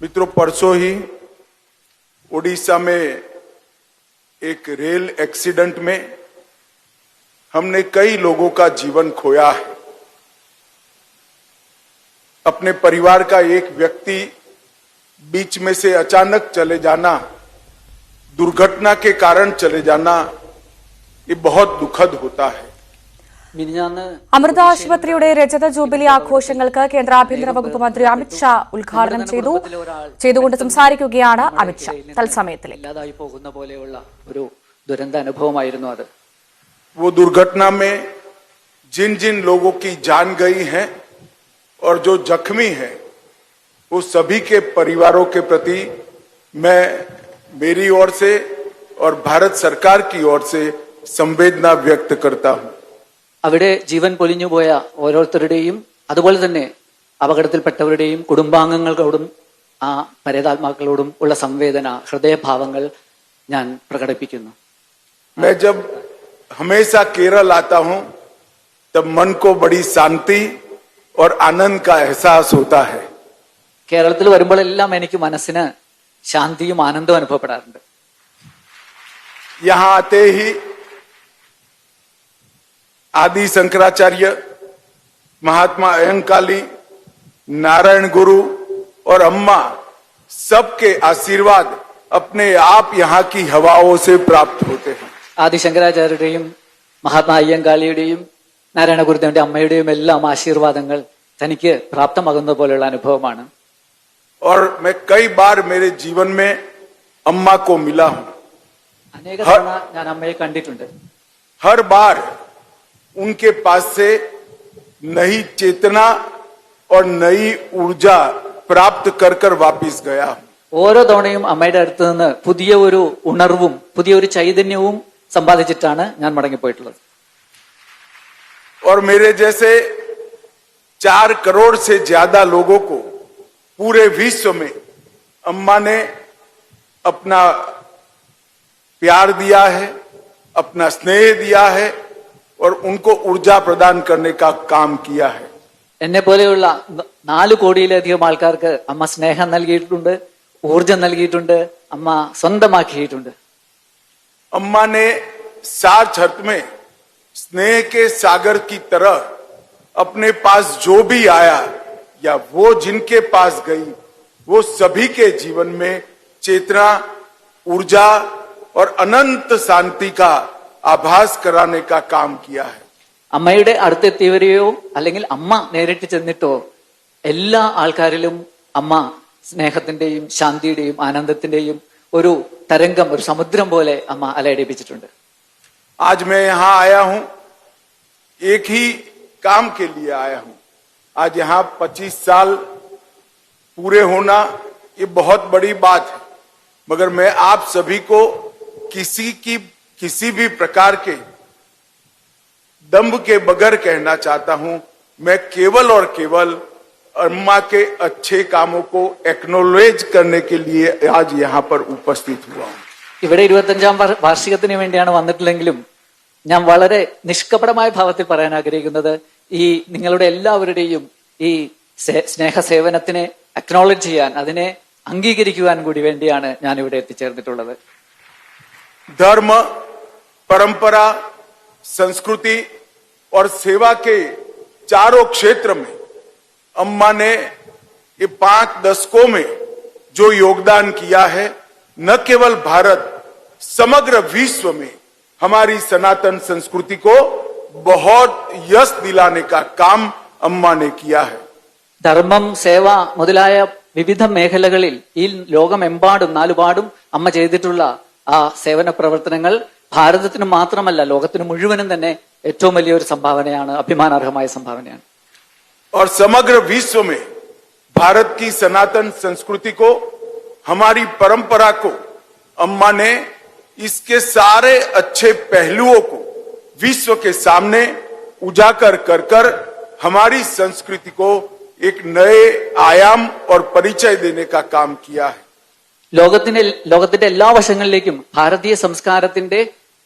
मित्रों, परसों ही ओडिशा में एक रेल एक्सीडेंट में हमने कई लोगों का जीवन खोया है। अपने परिवार का एक व्यक्ति बीच में से अचानक चले जाना, दुर्घटना के कारण चले जाना, ये बहुत दुखद होता है। അമൃത ആശുപത്രിയുടെ രജത ജൂബിലി ആഘോഷങ്ങൾക്ക് കേന്ദ്ര ആഭ്യന്തര വകുപ്പ് മന്ത്രി അമിത്ഷാ ഉദ്ഘാടനം ചെയ്തുകൊണ്ട് സംസാരിക്കുകയാണ് അമിത്ഷാ. തത്സമയത്തിലേക്ക് वो दुर्घटना में जिन जिन लोगों की जान गई है और जो जख्मी है, वो सभी के परिवारों के प्रति मैं मेरी ओर से और भारत सरकार की ओर से संवेदना व्यक्त करता हूं। അവിടെ ജീവൻ പൊലിഞ്ഞുപോയ ഓരോരുത്തരുടെയും അതുപോലെ തന്നെ അപകടത്തിൽപ്പെട്ടവരുടെയും കുടുംബാംഗങ്ങളോടും ആ പരേതാത്മാക്കളോടും ഉള്ള സംവേദന, ഹൃദയഭാവങ്ങൾ ഞാൻ പ്രകടിപ്പിക്കുന്നു. मैं जब हमेशा केरल आता हूं तब मन को बड़ी शांति और आनंद का एहसास होता है। കേരളത്തിൽ വരുമ്പോഴെല്ലാം എനിക്ക് മനസ്സിന് ശാന്തിയും ആനന്ദവും അനുഭവപ്പെടാറുണ്ട്. यहां आते ही आदि शंकराचार्य, महात्मा अयंकाली, नारायण गुरु और अम्मा सबके आशीर्वाद अपने आप यहाँ की हवाओं से प्राप्त होते हैं। ആദി ശങ്കരാചാര്യരുടെയും മഹാത്മാ അയ്യങ്കാളിയുടെയും നാരായണ ഗുരുദേവന്റെ അമ്മയുടെയും എല്ലാം ആശീർവാദങ്ങൾ തനിക്ക് പ്രാപ്തമാകുന്ന പോലെയുള്ള അനുഭവമാണ്. और मैं कई बार मेरे जीवन में अम्मा को मिला हूं। അനേക തവണ ഞാൻ അമ്മയെ കണ്ടിട്ടുണ്ട്. हर बार उनके पास से नई चेतना और नई ऊर्जा प्राप्त कर कर वापिस गया हूं। ഓരോ തവണയും അമ്മയുടെ അടുത്ത് നിന്ന് പുതിയ ഒരു ഉണർവും പുതിയ ഒരു ചൈതന്യവും സമ്പാദിച്ചിട്ടാണ് ഞാൻ മടങ്ങിപ്പോയിട്ടുള്ളത്. और मेरे जैसे 4 करोड़ से ज्यादा लोगों को पूरे विश्व में अम्मा ने अपना प्यार दिया है, अपना स्नेह दिया है और उनको ऊर्जा प्रदान करने का काम किया है। എന്നെ പോലെയുള്ള 4 കോടിയിലധികം ആൾക്കാർക്ക് അമ്മ സ്നേഹം നൽകിയിട്ടുണ്ട്, ഊർജം നൽകിയിട്ടുണ്ട്, അമ്മ സ്വന്തമാക്കിയിട്ടുണ്ട്. अम्मा ने साथ छत में स्नेह के सागर की तरह अपने पास जो भी आया या वो जिनके पास गई, वो सभी के जीवन में चेतना, ऊर्जा और अनंत शांति का आभास कराने का काम किया है। അമ്മയുടെ അടുത്തെത്തിയവരെയോ അല്ലെങ്കിൽ അമ്മ നേരിട്ട് ചെന്നിട്ടോ എല്ലാ ആൾക്കാരിലും അമ്മ സ്നേഹത്തിന്റെയും ശാന്തിയുടെയും ആനന്ദത്തിന്റെയും ഒരു തരംഗം, ഒരു സമുദ്രം പോലെ അമ്മ അലയടിപ്പിച്ചിട്ടുണ്ട്. आज मैं यहाँ आया हूं, एक ही काम के लिए आया हूं। आज यहाँ 25 साल पूरे होना ये बहुत बड़ी बात है, मगर मैं आप सभी को किसी भी प्रकार के दंभ के बगैर कहना चाहता हूं, मैं केवल और केवल अम्मा के अच्छे कामों को एक्नोलेज करने के लिए आज यहाँ पर उपस्थित हुआ हूं। ഇവിടെ 25ാം വാർഷികത്തിന് വേണ്ടിയാണ് വന്നിട്ടില്ലെങ്കിലും ഞാൻ വളരെ നിഷ്കപടമായ ഭാവത്തിൽ പറയാൻ ആഗ്രഹിക്കുന്നത് ഈ നിങ്ങളുടെ എല്ലാവരുടെയും ഈ സ്നേഹ സേവനത്തിനെ അക്നോളജ് ചെയ്യാൻ, അതിനെ അംഗീകരിക്കുവാൻ കൂടി വേണ്ടിയാണ് ഞാൻ ഇവിടെ എത്തിച്ചേർന്നിട്ടുള്ളത്. धर्म, परंपरा, संस्कृति और सेवा के चारों क्षेत्र में अम्मा ने ये 5 दशकों में जो योगदान किया है, न केवल भारत, समग्र विश्व में हमारी सनातन संस्कृति को बहुत यश दिलाने का काम अम्मा ने किया है. ധർമ്മം, സേവ മുതലായ വിവിധ മേഖലകളിൽ ഈ ലോകമെമ്പാടും നാലുപാടും അമ്മ ചെയ്തിട്ടുള്ള ആ സേവന പ്രവർത്തനങ്ങൾ ഭാരതത്തിന് മാത്രമല്ല ലോകത്തിന് മുഴുവനും തന്നെ ഏറ്റവും വലിയൊരു സംഭാവനയാണ്, അഭിമാനാർഹമായ സംഭാവനയാണ്. और समग्र विश्व में भारत की सनातन संस्कृति को, हमारी परंपरा को अम्मा ने इसके सारे अच्छे पहलुओं को विश्व के सामने उजागर कर कर हमारी संस्कृति को एक नए आयाम और परिचय देने का काम किया है. ലോകത്തിന്റെ എല്ലാ വശങ്ങളിലേക്കും ഭാരതീയ സംസ്കാരത്തിന്റെ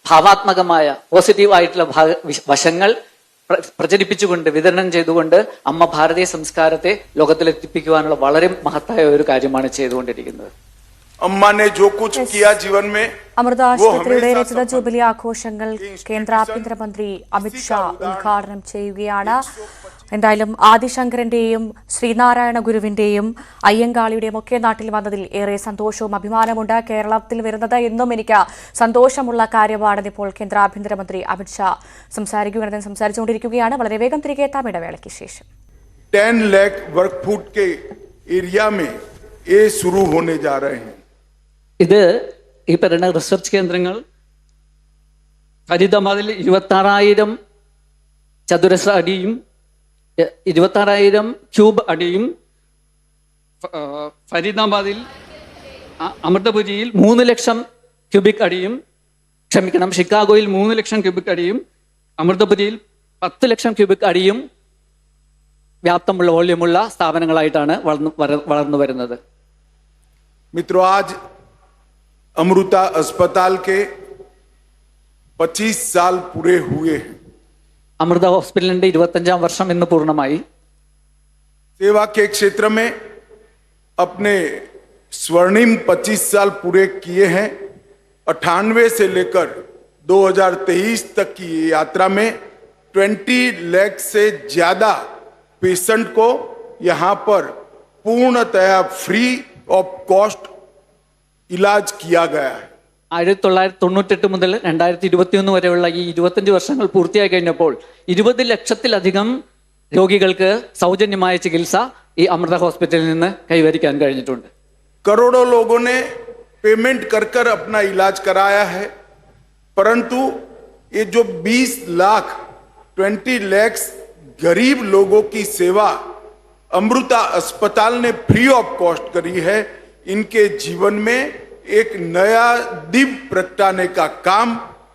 ഭാവാത്മകമായ പോസിറ്റീവായിട്ടുള്ള വശങ്ങൾ പ്രചരിപ്പിച്ചുകൊണ്ട് വിതരണം ചെയ്തുകൊണ്ട് അമ്മ ഭാരതീയ സംസ്കാരത്തെ ലോകത്തിലെത്തിപ്പിക്കുവാനുള്ള വളരെ മഹത്തായ ഒരു കാര്യമാണ് ചെയ്തുകൊണ്ടിരിക്കുന്നത്. अम्मा ने जो कुछ किया जीवन में അമൃത ആശുപത്രിയുടെ രജത ജൂബിലി ആഘോഷങ്ങൾ കേന്ദ്ര ആഭ്യന്തരമന്ത്രി അമിത്ഷാ ഉദ്ഘാടനം ചെയ്യുകയാണ്. എന്തായാലും ആദിശങ്കരന്റെയും ശ്രീനാരായണ ഗുരുവിന്റെയും അയ്യങ്കാളിയുടെയും ഒക്കെ നാട്ടിൽ വന്നതിൽ ഏറെ സന്തോഷവും അഭിമാനമുണ്ട്. കേരളത്തിൽ വരുന്നത് എന്നും എനിക്ക് സന്തോഷമുള്ള കാര്യമാണെന്ന് ഇപ്പോൾ കേന്ദ്ര ആഭ്യന്തരമന്ത്രി അമിത്ഷാ സംസാരിച്ചുകൊണ്ടിരിക്കുകയാണ്. വളരെ വേഗം തിരികെ എത്താം ഇടവേളയ്ക്ക് ശേഷം. 10 लाख वर्ग फुट के एरिया में ये शुरू होने जा रहे हैं. ഇത് ഈ പറയുന്ന റിസർച്ച് കേന്ദ്രങ്ങൾ ഫരീദാബാദിൽ 26,000 ചതുരശ്ര അടിയും 26,000 ക്യൂബ് അടിയും, ഫരീദാബാദിൽ അമൃതപുരിയിൽ 3 ലക്ഷം ക്യൂബിക് അടിയും, ഷിക്കാഗോയിൽ 3 ലക്ഷം ക്യൂബിക് അടിയും, അമൃതപുരിയിൽ 10 ലക്ഷം ക്യൂബിക് അടിയും വ്യാപ്തമുള്ള വോള്യമുള്ള സ്ഥാപനങ്ങളായിട്ടാണ് വളർന്നു വരുന്നത്. मित्रों, आज अमृता अस्पताल के 25 साल पूरे हुए हैं. അമൃത ഹോസ്പിറ്റലിന്റെ 25ാം വർഷം ഇന്ന് പൂർണ്ണമായി. सेवा के क्षेत्र में अपने स्वर्णिम 25 साल पूरे किए हैं. 98 से लेकर 2023 तक की यात्रा में 20 लाख से ज्यादा पेशेंट को यहां पर पूर्णतया फ्री ऑफ कॉस्ट इलाज किया गया है. 1998 മുതൽ 2021 വരെയുള്ള ഈ 25 വർഷങ്ങൾ പൂർത്തിയായി കഴിഞ്ഞപ്പോൾ 20 ലക്ഷത്തിലധികം രോഗികൾക്ക് സൗജന്യമായ ചികിത്സ ഈ അമൃത ഹോസ്പിറ്റലിൽ നിന്ന് കൈവരിക്കാൻ കഴിഞ്ഞിട്ടുണ്ട്. करोड़ों लोगों ने पेमेंट कर कर अपना इलाज कराया है, परंतु ये जो 20 लाख 20 लाख गरीब लोगों की सेवा अमृता अस्पताल ने फ्री ऑफ कॉस्ट करी है. इनके जीवन में एक नया दीप प्रगटाने का काम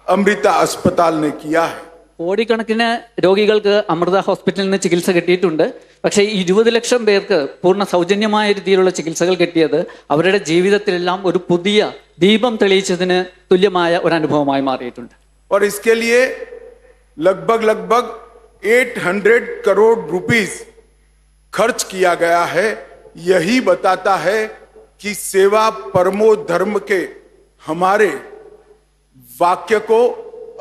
अमृता अस्पताल ने किया है. കോടിക്കണക്കിന് രോഗികൾക്ക് അമൃത ഹോസ്പിറ്റലിൽ നിന്ന് ചികിത്സ കിട്ടിയിട്ടുണ്ട്. പക്ഷേ 20 ലക്ഷം പേർക്ക് പൂർണ്ണ സൗജന്യമായ രീതിയിലുള്ള ചികിത്സകൾ കിട്ടിയത് അവരുടെ ജീവിതത്തിലെല്ലാം ഒരു പുതിയ ദീപം തെളിയിച്ചതിന് തുല്യമായ ഒരു അനുഭവമായി മാറിയിട്ടുണ്ട്. और इसके लिए लगभग 800 करोड़ रुपीस खर्च किया गया है. यही बताता है कि सेवा परमो धर्म के हमारे वाक्य को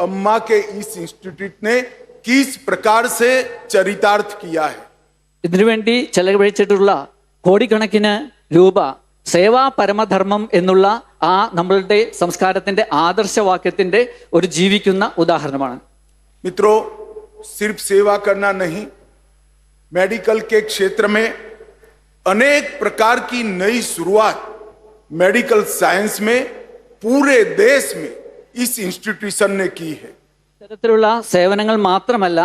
अम्मा के इस इंस्टीट्यूट ने किस प्रकार से चरितार्थ किया है. ഇതിനുവേണ്ടി ചെലവഴിച്ചിട്ടുള്ള കോടിക്കണക്കിന് രൂപ സേവാ പരമധർമ്മം എന്നുള്ള ആ നമ്മളുടെ സംസ്കാരത്തിന്റെ ആദർശവാക്യത്തിന്റെ ഒരു ജീവിക്കുന്ന ഉദാഹരണമാണ്. मित्रों, सिर्फ सेवा करना नहीं, मेडिकल के क्षेत्र में अनेक प्रकार की नई शुरुआत मेडिकल साइंस में पूरे देश में इस इंस्टीट्यूशन ने की है. ഇത്തരത്തിലുള്ള സേവനങ്ങൾ മാത്രമല്ല,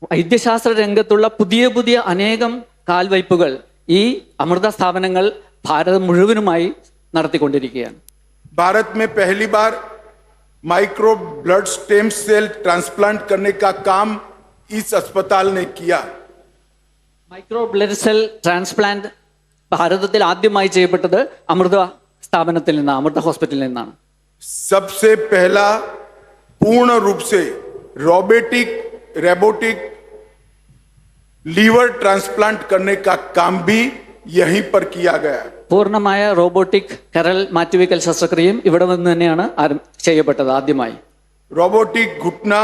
വൈദ്യശാസ്ത്ര രംഗത്തുള്ള പുതിയ പുതിയ അനേകം കാൽവയ്പുകൾ ഈ അമൃത സ്ഥാപനങ്ങൾ ഭാരതം മുഴുവനുമായി നടത്തിക്കൊണ്ടിരിക്കുകയാണ്. भारत में पहली बार micro blood stem cell transplant करने का काम इस अस्पताल ने किया. മൈക്രോ ബ്ലഡ് സെൽ ട്രാൻസ്പ്ലാന്റ് ഭാരതത്തിൽ ആദ്യമായി ചെയ്യപ്പെട്ടത് അമൃത സ്ഥാപനത്തിൽ നിന്നാണ്, അമൃത ഹോസ്പിറ്റലിൽ നിന്നാണ്. सबसे पहला पूर्ण रूप से रोबोटिक लीवर ट्रांसप्लांट करने का काम भी यहीं पर किया गया. പൂർണ്ണമായ റോബോട്ടിക് കരൾ മാറ്റിവെക്കൽ ശസ്ത്രക്രിയയും ഇവിടെ നിന്ന് തന്നെയാണ് ചെയ്യപ്പെട്ടത് ആദ്യമായി. रोबोटिक घुटना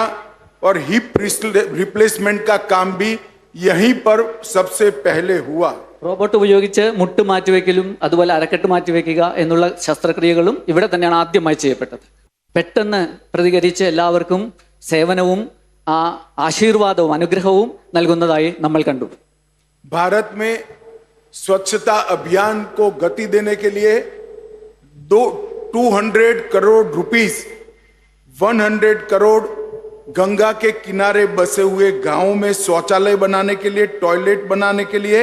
और हिप रिप्लेसमेंट का काम भी यहीं पर सबसे पहले हुआ. റോബോട്ട് ഉപയോഗിച്ച് മുട്ട് മാറ്റിവെക്കലും അതുപോലെ അരക്കെട്ട് മാറ്റിവെക്കുക എന്നുള്ള ശസ്ത്രക്രിയകളും ഇവിടെ തന്നെയാണ് ആദ്യമായി ചെയ്യപ്പെട്ടത്. പെട്ടെന്ന് പ്രതികരിച്ച് എല്ലാവർക്കും സേവനവും ആശീർവാദവും അനുഗ്രഹവും നൽകുന്നതായി നമ്മൾ കണ്ടു. भारत में स्वच्छता अभियान को गति देने के लिए 200 करोड़ रुपीस 100 करोड़ गंगा के किनारे बसे हुए गांवों में शौचालय बनाने के लिए, टॉयलेट बनाने के लिए,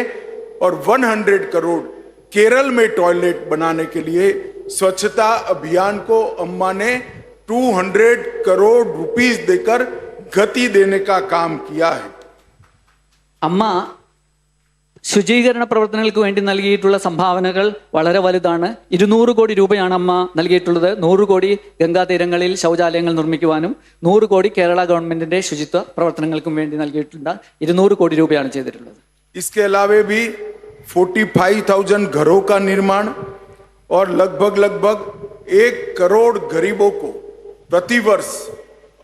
और 100 करोड़ केरल में टॉयलेट बनाने के लिए स्वच्छता अभियान को अम्मा ने 200 करोड़ रुपीस देकर गति देने का काम किया है. അമ്മ ശുചീകരണ പ്രവർത്തനങ്ങൾക്ക് വേണ്ടി നൽകിയിട്ടുള്ള സംഭാവനകൾ വളരെ വലുതാണ്. 200 കോടി രൂപയാണ് അമ്മ നൽകിയിട്ടുള്ളത്. 100 കോടി ഗംഗാതീരങ്ങളിൽ ശൗചാലയങ്ങൾ നിർമ്മിക്കുവാനും 100 കോടി കേരള ഗവൺമെന്റിന്റെ ശുചിത്വ പ്രവർത്തനങ്ങൾക്കും വേണ്ടി നൽകിയിട്ടുണ്ട്. 200 കോടി രൂപയാണ് ചെയ്തിട്ടുള്ളത്. इसके अलावे भी 45,000 घरों का निर्माण और लगभग 1 करोड़ गरीबों को प्रतिवर्ष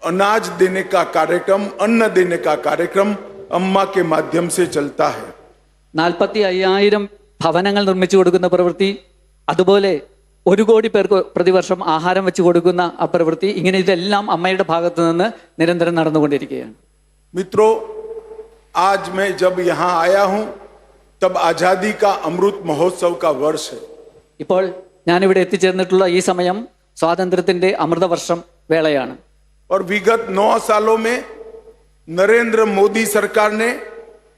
अनाज देने का कार्यक्रम, अन्न देने का कार्यक्रम अम्मा के माध्यम से चलता है. 45,000 ഭവനങ്ങൾ നിർമ്മിച്ചു കൊടുക്കുന്ന പ്രവൃത്തി, അതുപോലെ 1 കോടി പേർക്ക് പ്രതിവർഷം ആഹാരം വെച്ച് കൊടുക്കുന്ന ആ പ്രവൃത്തി, ഇങ്ങനെ ഇതെല്ലാം അമ്മയുടെ ഭാഗത്ത് നിന്ന് നിരന്തരം നടന്നുകൊണ്ടിരിക്കുകയാണ്. मित्रों, आज मैं जब यहाँ आया हूं तब आजादी का अमृत महोत्सव का वर्ष है. ഇപ്പോൾ ഞാനിവിടെ എത്തിച്ചേർന്നിട്ടുള്ള ഈ സമയം സ്വാതന്ത്ര്യത്തിന്റെ അമൃതവർഷം വേളയാണ്. और विगत 9 सालों में नरेंद्र मोदी सरकार ने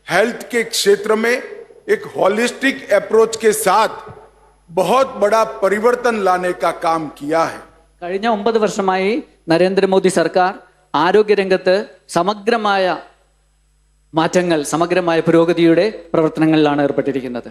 हेल्थ के क्षेत्र में एक होलिस्टिक अप्रोच के साथ बहुत बड़ा परिवर्तन लाने का काम किया है. കഴിഞ്ഞ 9 വർഷമായി നരേന്ദ്രമോദി സർക്കാർ ആരോഗ്യരംഗത്ത് സമഗ്രമായ മാറ്റങ്ങൾ, സമഗ്രമായ പുരോഗതിയുടെ പ്രവർത്തനങ്ങളിലാണ് ഏർപ്പെട്ടിരിക്കുന്നത്.